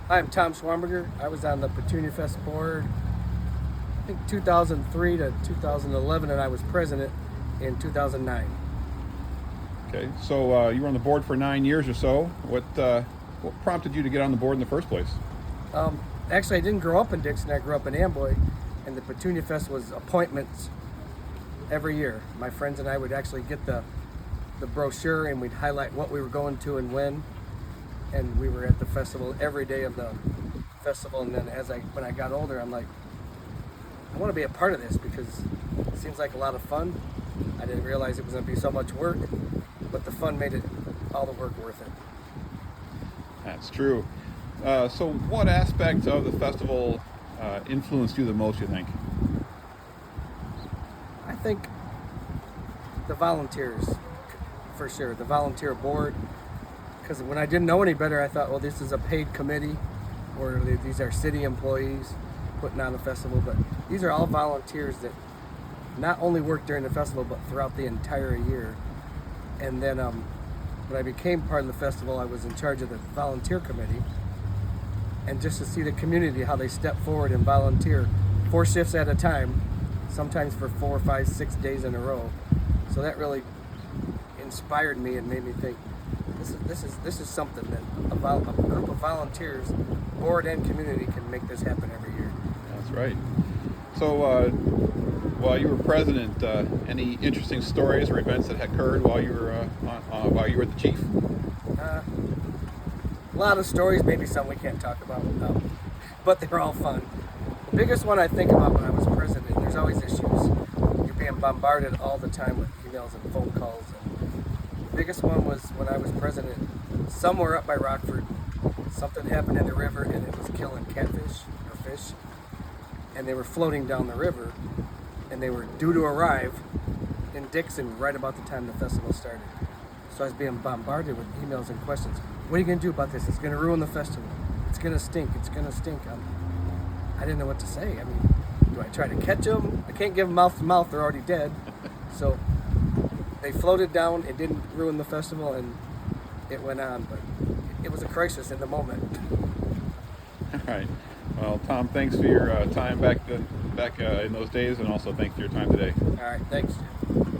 Hi, I'm Tom Schwamberger. I was on the Petunia Fest board, I think 2003 to 2011, and I was president in 2009. Okay, so you were on the board for 9 years or so. What prompted you to get on the board in the first place? Actually, I didn't grow up in Dixon. I grew up in Amboy, and the Petunia Fest was appointments every year. My friends and I would actually get the brochure, and we'd highlight what we were going to and when. And we were at the festival every day of the festival. And then when I got older, I'm like, I want to be a part of this because it seems like a lot of fun. I didn't realize it was going to be so much work, but the fun made it all the work worth it. That's true. So what aspect of the festival influenced you the most, you think? I think the volunteers, for sure, the volunteer board. Because when I didn't know any better, I thought, well, this is a paid committee, or these are city employees putting on a festival. But these are all volunteers that not only work during the festival, but throughout the entire year. And then when I became part of the festival, I was in charge of the volunteer committee. And just to see the community, how they step forward and volunteer 4 shifts at a time, sometimes for 4, 5, 6 days in a row. So that really inspired me and made me think, this is something that a group of volunteers, board and community, can make this happen every year. That's right. So while you were president, any interesting stories or events that had occurred while you were the chief? A lot of stories, maybe some we can't talk about, but they're all fun. The biggest one I think about when I was president, there's always issues. You're being bombarded all the time with emails and phone calls. The biggest one was when I was president, somewhere up by Rockford, something happened in the river and it was killing catfish or fish, and they were floating down the river, and they were due to arrive in Dixon right about the time the festival started. So I was being bombarded with emails and questions. What are you going to do about this? It's going to ruin the festival. It's going to stink. It's going to stink. I didn't know what to say. I mean, do I try to catch them? I can't give them mouth to mouth. They're already dead. So they floated down. It didn't ruin the festival, and it went on. But it was a crisis in the moment. All right. Well, Tom, thanks for your time back in those days, and also thanks for your time today. All right. Thanks.